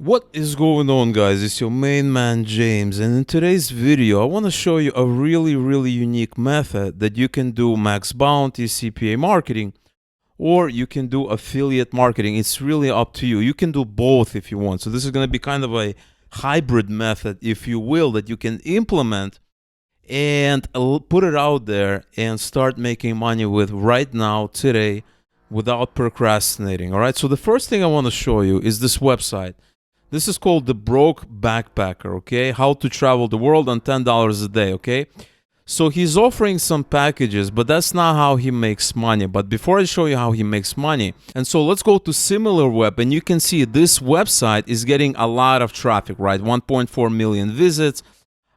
What is going on, guys? It's your main man James, and in today's video I want to show you a really unique method that you can do max bounty CPA marketing, or you can do affiliate marketing. It's really up to you. You can do both if you want. So this is going to be kind of a hybrid method, if you will, that you can implement and put it out there and start making money with right now, today, without procrastinating. All right, so the first thing I want to show you is this website. This is called the Broke Backpacker, okay? How to travel the world on $10 a day, okay? So he's offering some packages, but that's not how he makes money. But before I show you how he makes money, and so let's go to SimilarWeb, and you can see this website is getting a lot of traffic, right? 1.4 million visits,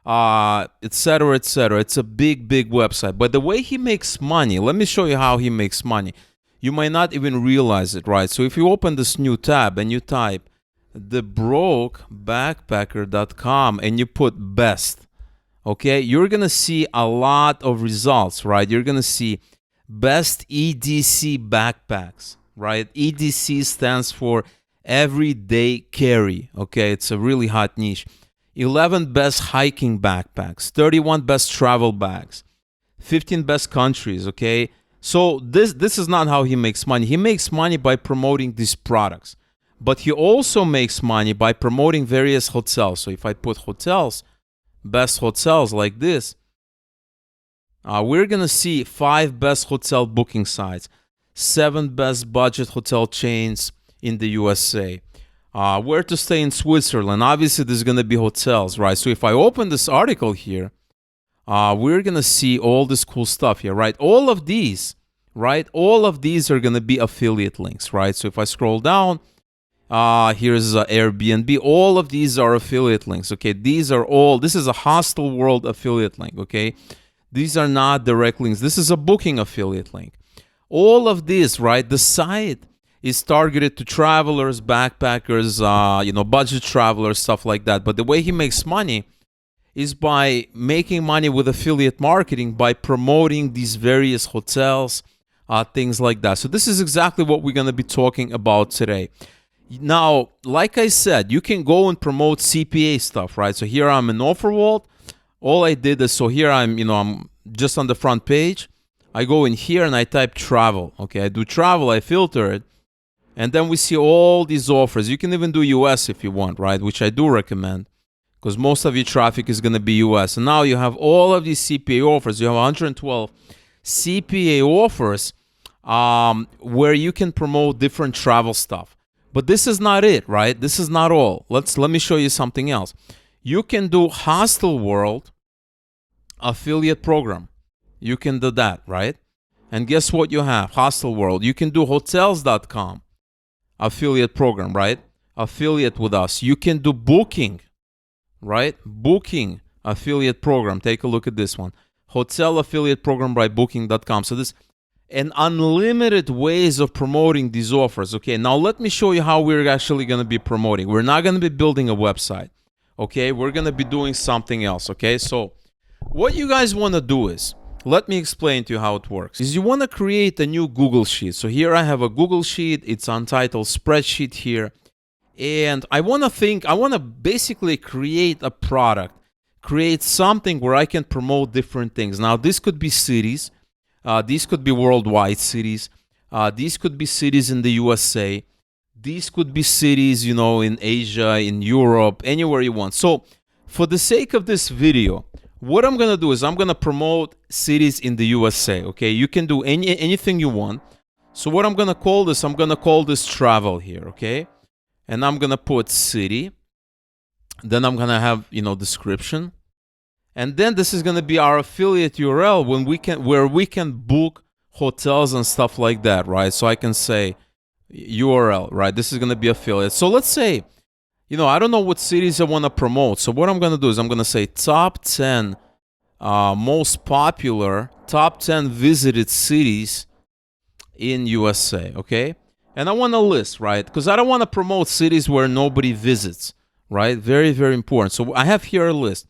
etc., etc. It's a big website. But the way he makes money, let me show you how he makes money. You might not even realize it, right? So if you open this new tab and you type thebrokebackpacker.com and you put best, okay, you're gonna see a lot of results, right? You're gonna see best EDC backpacks, right? EDC stands for everyday carry, okay? It's a really hot niche. 11 best hiking backpacks, 31 best travel bags, 15 best countries, okay? So this is not how he makes money. He makes money by promoting these products. But he also makes money by promoting various hotels. So if I put hotels, best hotels like this, we're going to see 5 best hotel booking sites, 7 best budget hotel chains in the USA, where to stay in Switzerland. Obviously, there's going to be hotels, right? So if I open this article here, we're going to see all this cool stuff here, right? All of these, right? All of these are going to be affiliate links, right? So if I scroll down, here's Airbnb. All of these are affiliate links, okay? These are all, this is a Hostel World affiliate link, okay? These are not direct links. This is a booking affiliate link. All of this, right? The site is targeted to travelers, backpackers, budget travelers, stuff like that. But the way he makes money is by making money with affiliate marketing, by promoting these various hotels, things like that. So this is exactly what we're going to be talking about today. Now, like I said, you can go and promote CPA stuff, right? So here I'm in OfferVault. All I did is, so here I'm just on the front page. I go in here and I type travel. Okay, I do travel, I filter it. And then we see all these offers. You can even do US if you want, right? Which I do recommend, because most of your traffic is going to be US. And now you have all of these CPA offers. You have 112 CPA offers where you can promote different travel stuff. But this is not it, right? This is not all. Let me show you something else. You can do Hostel World affiliate program. You can do that, right? And guess what you have? Hostel World. You can do hotels.com affiliate program, right? Affiliate with us. You can do booking, right? Booking affiliate program. Take a look at this one. Hotel affiliate program by booking.com. So this and unlimited ways of promoting these offers. Okay, now let me show you how we're actually going to be promoting. We're not going to be building a website. Okay, we're going to be doing something else. Okay, so what you guys want to do is, let me explain to you how it works. Is you want to create a new Google Sheet. So here I have a Google Sheet. It's untitled spreadsheet here. And I want to basically create a product, create something where I can promote different things. Now, this could be cities. These could be worldwide cities. These could be cities in the USA. These could be cities, in Asia, in Europe, anywhere you want. So for the sake of this video, what I'm going to do is I'm going to promote cities in the USA, okay? You can do anything you want. So what I'm going to call this, I'm going to call this travel here, okay? And I'm going to put city. Then I'm going to have, description. And then this is going to be our affiliate URL where we can book hotels and stuff like that, right? So I can say URL, right? This is going to be affiliate. So let's say, I don't know what cities I want to promote. So what I'm going to do is I'm going to say top 10 most popular, top 10 visited cities in USA, okay? And I want a list, right? Because I don't want to promote cities where nobody visits, right? Very important. So I have here a list.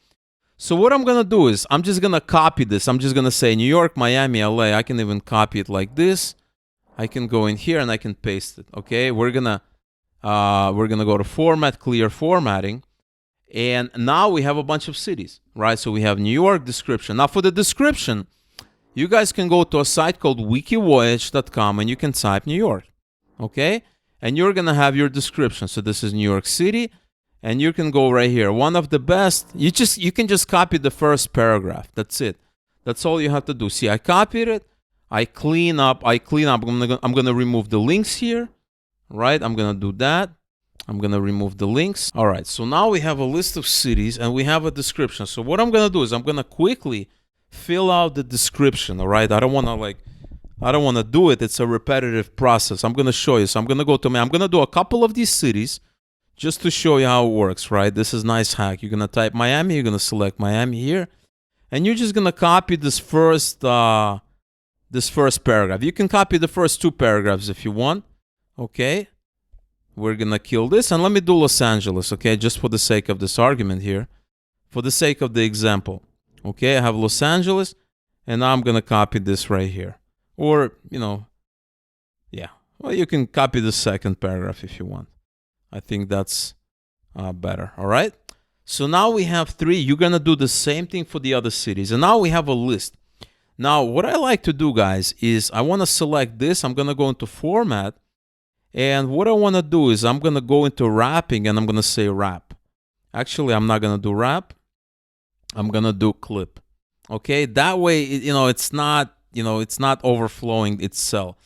So what I'm going to do is I'm just going to copy this. I'm just going to say New York, Miami, LA. I can even copy it like this. I can go in here and I can paste it. Okay, we're going to We're going to go to format, clear formatting. And now we have a bunch of cities, right? So we have New York description. Now for the description, you guys can go to a site called wikivoyage.com and you can type New York, okay? And you're going to have your description. So this is New York City, and you can go right here. One of the best, you can just copy the first paragraph. That's it. That's all you have to do. See, I copied it. I clean up. I'm going to remove the links here, right? I'm going to do that. I'm going to remove the links. All right, so now we have a list of cities and we have a description. So what I'm going to do is I'm going to quickly fill out the description, all right? I don't want to do it. It's a repetitive process. I'm going to show you. So I'm going to I'm going to do a couple of these cities just to show you how it works, right? This is a nice hack. You're going to type Miami. You're going to select Miami here. And you're just going to copy this first paragraph. You can copy the first two paragraphs if you want, okay? We're going to kill this. And let me do Los Angeles, okay? Just for the sake of this argument here. For the sake of the example. Okay, I have Los Angeles. And now I'm going to copy this right here. Or, yeah. Well, you can copy the second paragraph if you want. I think that's better, all right? So now we have 3. You're going to do the same thing for the other cities. And now we have a list. Now, what I like to do, guys, is I want to select this. I'm going to go into format. And what I want to do is I'm going to go into wrapping and I'm going to say wrap. Actually, I'm not going to do wrap. I'm going to do clip. Okay? That way, it's not overflowing itself.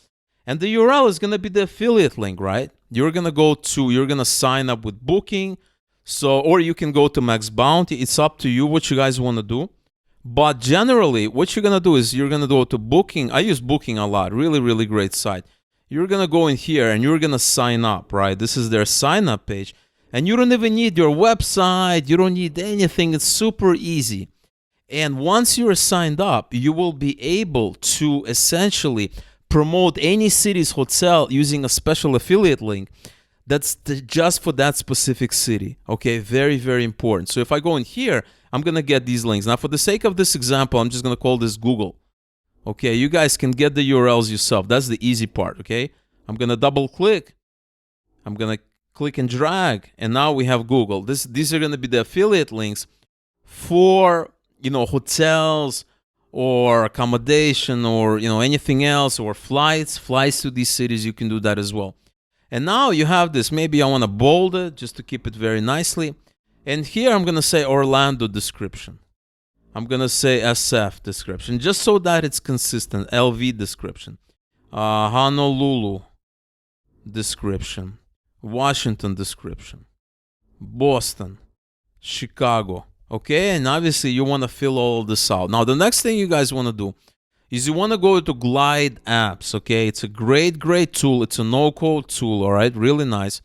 And the URL is going to be the affiliate link, right? You're going to sign up with Booking. So, or you can go to Max Bounty. It's up to you what you guys want to do. But generally, what you're going to do is you're going to go to Booking. I use Booking a lot. Really, really great site. You're going to go in here and you're going to sign up, right? This is their sign up page. And you don't even need your website. You don't need anything. It's super easy. And once you're signed up, you will be able to essentially promote any city's hotel using a special affiliate link that's just for that specific city. Okay, very, very important. So if I go in here, I'm going to get these links. Now, for the sake of this example, I'm just going to call this Google. Okay, you guys can get the URLs yourself. That's the easy part, okay? I'm going to double click. I'm going to click and drag. And now we have Google. These are going to be the affiliate links for, hotels or accommodation or, anything else, or flights to these cities. You can do that as well. And now you have this. Maybe I want to bold it just to keep it very nicely. And here I'm going to say Orlando description. I'm going to say SF description, just so that it's consistent. LV description. Honolulu description. Washington description. Boston. Chicago. Okay, and obviously you want to fill all of this out. Now, the next thing you guys want to do is you want to go to Glide Apps, okay? It's a great, great tool. It's a no-code tool, all right? Really nice.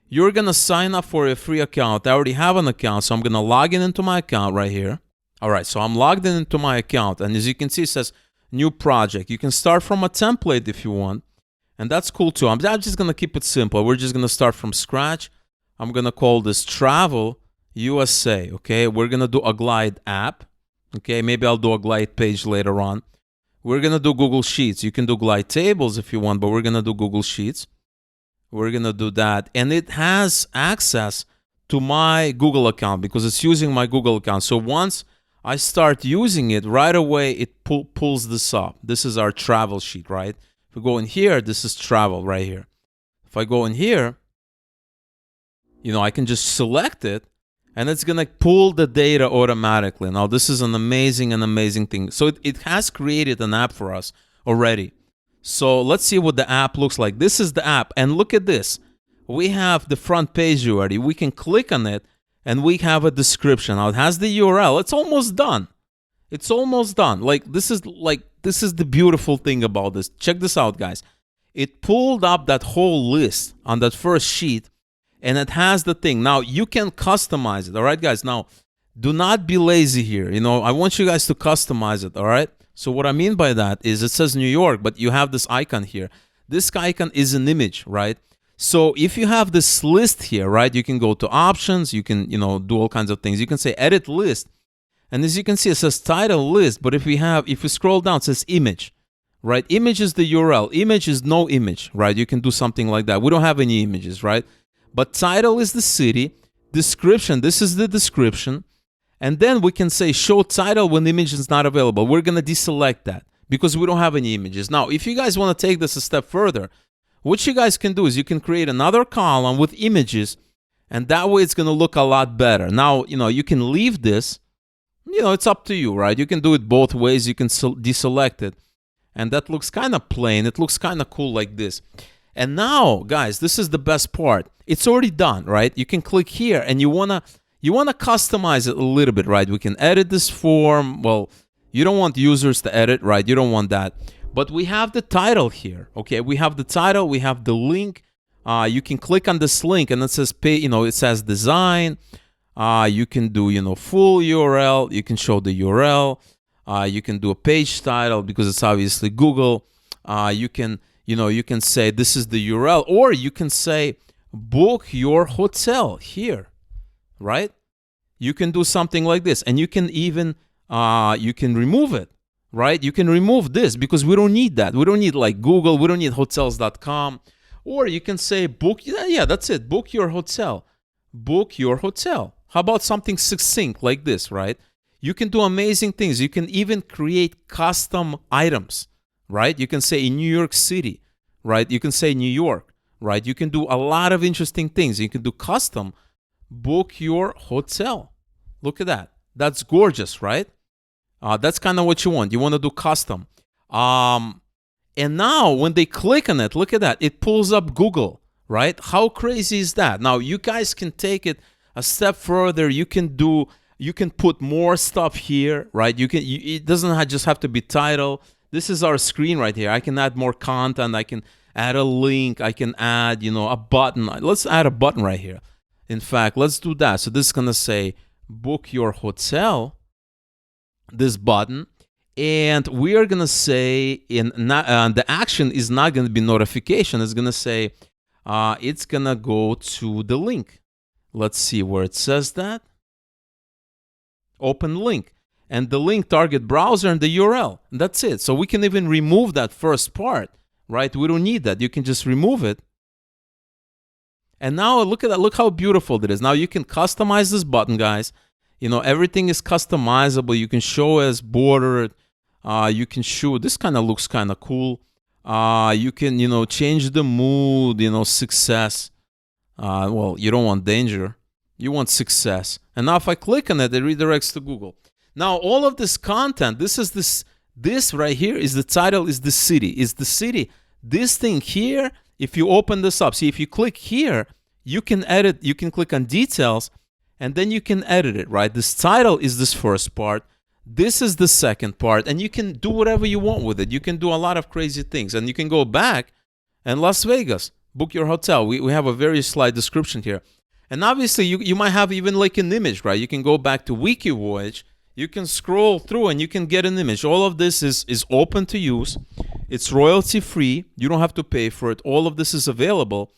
You're going to sign up for a free account. I already have an account, so I'm going to log in into my account right here. All right, so I'm logged in into my account, and as you can see, it says new project. You can start from a template if you want, and that's cool too. I'm just going to keep it simple. We're just going to start from scratch. I'm going to call this Travel USA, okay? We're going to do a Glide app, okay? Maybe I'll do a Glide page later on. We're going to do Google Sheets. You can do Glide tables if you want, but we're going to do Google Sheets. We're going to do that. And it has access to my Google account because it's using my Google account. So once I start using it, right away it pulls this up. This is our travel sheet, right? If we go in here, this is travel right here. If I go in here, I can just select it. And it's going to pull the data automatically. Now, this is an amazing thing. So it has created an app for us already. So let's see what the app looks like. This is the app. And look at this. We have the front page already. We can click on it, and we have a description. Now, it has the URL. It's almost done. It's almost done. This is the beautiful thing about this. Check this out, guys. It pulled up that whole list on that first sheet. And it has the thing. Now, you can customize it, all right, guys? Now, do not be lazy here. I want you guys to customize it, all right? So what I mean by that is it says New York, but you have this icon here. This icon is an image, right? So if you have this list here, right, you can go to options. You can, do all kinds of things. You can say edit list. And as you can see, it says title list. But if we scroll down, it says image, right? Image is the URL. Image is no image, right? You can do something like that. We don't have any images, right? But title is the city. Description, this is the description. And then we can say show title when the image is not available. We're going to deselect that because we don't have any images. Now, if you guys want to take this a step further, what you guys can do is you can create another column with images, and that way it's going to look a lot better. Now, you can leave this. It's up to you, right? You can do it both ways. You can deselect it. And that looks kind of plain. It looks kind of cool like this. And now, guys, this is the best part. It's already done, right? You can click here, and you wanna customize it a little bit, right? We can edit this form. Well, you don't want users to edit, right? You don't want that. But we have the title here, okay? We have the title. We have the link. You can click on this link, and it says pay. It says design. You can do, full URL. You can show the URL. You can do a page title because it's obviously Google. You can say this is the URL, or you can say book your hotel here, right? You can do something like this, and you can even you can remove it, right? You can remove this because we don't need that. We don't need like Google. We don't need hotels.com. Or you can say book. Yeah, that's it. Book your hotel. Book your hotel. How about something succinct like this, right? You can do amazing things. You can even create custom items, right? You can say in New York City, right? You can say New York, right? You can do a lot of interesting things. You can do custom, book your hotel. Look at that. That's gorgeous, right? That's kind of what you want. You want to do custom. And now when they click on it, look at that. It pulls up Google, right? How crazy is that? Now you guys can take it a step further. You can put more stuff here, right? It doesn't just have to be title. This is our screen right here. I can add more content. I can add a link. I can add, a button. Let's add a button right here. In fact, let's do that. So this is going to say book your hotel, this button. And we are going to say the action is not going to be notification. It's going to say it's going to go to the link. Let's see where it says that. Open link. And the link, target browser, and the URL. And that's it. So we can even remove that first part, right? We don't need that. You can just remove it. And now look at that. Look how beautiful it is. Now you can customize this button, guys. Everything is customizable. You can show as bordered. You can show. This kind of looks kind of cool. You can, change the mood, success. Well, you don't want danger. You want success. And now if I click on it, it redirects to Google. Now, all of this content, this right here is the title, is the city. Is the city. This thing here, if you open this up, see, if you click here, you can edit, you can click on details, and then you can edit it, right? This title is this first part. This is the second part, and you can do whatever you want with it. You can do a lot of crazy things, and you can go back and Las Vegas, book your hotel. We have a very slight description here. And obviously, you might have even like an image, right? You can go back to Wiki Voyage. You can scroll through and you can get an image. All of this is open to use. It's royalty free. You don't have to pay for it. All of this is available.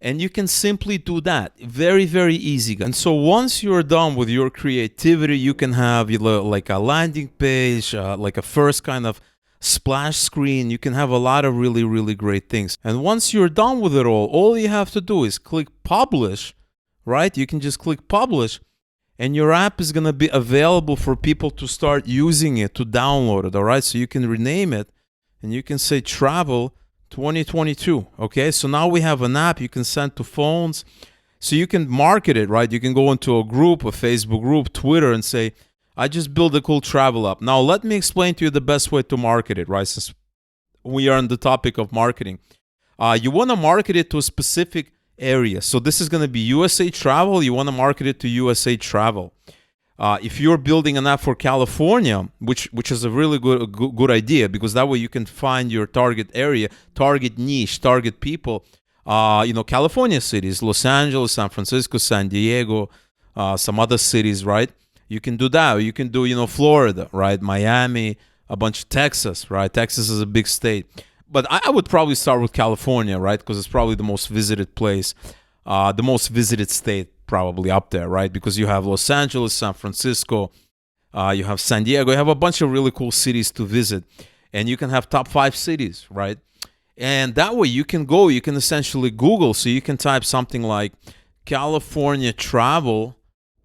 And you can simply do that. Very, very easy. And so once you're done with your creativity, you can have like a landing page, like a first kind of splash screen. You can have a lot of really, really great things. And once you're done with it all you have to do is click publish, right? You can just click publish. And your app is going to be available for people to start using it, to download it, all right? So you can rename it, and you can say Travel 2022, okay? So now we have an app you can send to phones. So you can market it, right? You can go into a group, a Facebook group, Twitter, and say, I just built a cool travel app. Now let me explain to you the best way to market it, right? Since we are on the topic of marketing. You want to market it to a specific area. So this is going to be USA Travel. You want to market it to USA Travel. If you're building an app for California, which is a really good idea, because that way you can find your target area, target niche, target people. California cities, Los Angeles, San Francisco, San Diego, some other cities, right? You can do that. You can do, Florida, right? Miami, a bunch of Texas, right? Texas is a big state. But I would probably start with California, right? Because it's probably the most visited place, the most visited state probably up there, right? Because you have Los Angeles, San Francisco, you have San Diego, you have a bunch of really cool cities to visit. And you can have top 5 cities, right? And that way you can essentially Google. So you can type something like California travel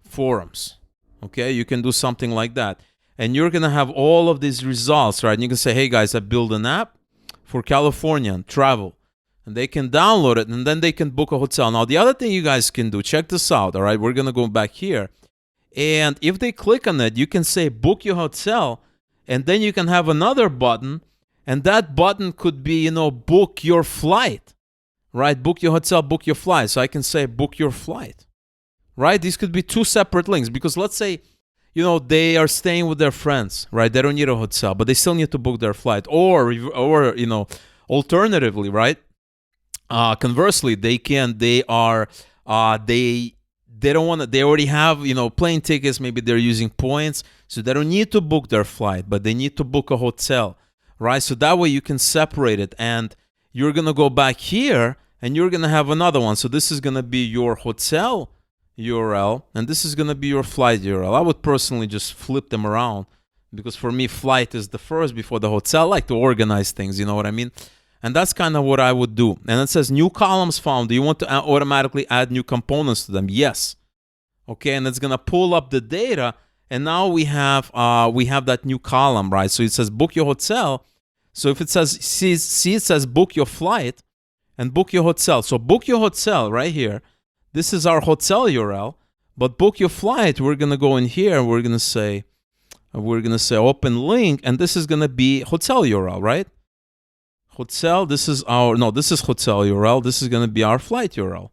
forums. Okay, you can do something like that. And you're going to have all of these results, right? And you can say, hey guys, I built an app for California travel. And they can download it, and then they can book a hotel. Now, the other thing you guys can do, check this out, all right? We're going to go back here. And if they click on it, you can say book your hotel, and then you can have another button, and that button could be, book your flight, right? Book your hotel, book your flight. So I can say book your flight, right? These could be two separate links, because let's say, they are staying with their friends, right? They don't need a hotel, but they still need to book their flight. Or alternatively, right? Conversely, they don't want to, they already have, plane tickets, maybe they're using points, so they don't need to book their flight, but they need to book a hotel, right? So that way you can separate it, and you're going to go back here, and you're going to have another one. So this is going to be your hotel URL, and this is going to be your flight URL. I would personally just flip them around, because for me, flight is the first before the hotel. I like to organize things, you know what I mean? And that's kind of what I would do. And it says new columns found. Do you want to automatically add new components to them? Yes. Okay, and it's gonna pull up the data, and now we have that new column, right? So it says book your hotel. So if it says see it says book your flight and book your hotel. So book your hotel right here. This is our hotel URL. But book your flight, we're gonna go in here and we're gonna say open link, and this is gonna be hotel URL, right? Hotel, this is hotel URL. This is going to be our flight URL.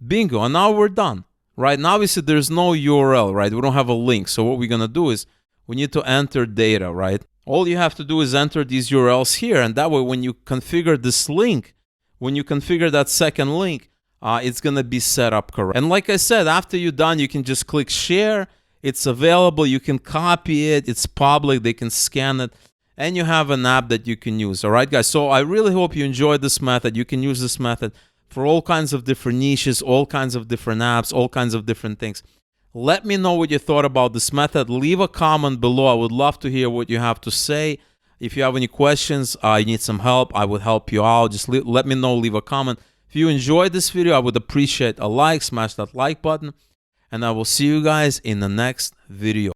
Bingo. And now we're done. Right now, we see there's no URL, right? We don't have a link. So what we're going to do is we need to enter data, right? All you have to do is enter these URLs here. And that way, when you configure this link, when you configure that second link, it's going to be set up correct. And like I said, after you're done, you can just click share. It's available. You can copy it. It's public. They can scan it. And you have an app that you can use. All right, guys? So I really hope you enjoyed this method. You can use this method for all kinds of different niches, all kinds of different apps, all kinds of different things. Let me know what you thought about this method. Leave a comment below. I would love to hear what you have to say. If you have any questions, you need some help, I would help you out. Just let me know, leave a comment. If you enjoyed this video, I would appreciate a like. Smash that like button. And I will see you guys in the next video.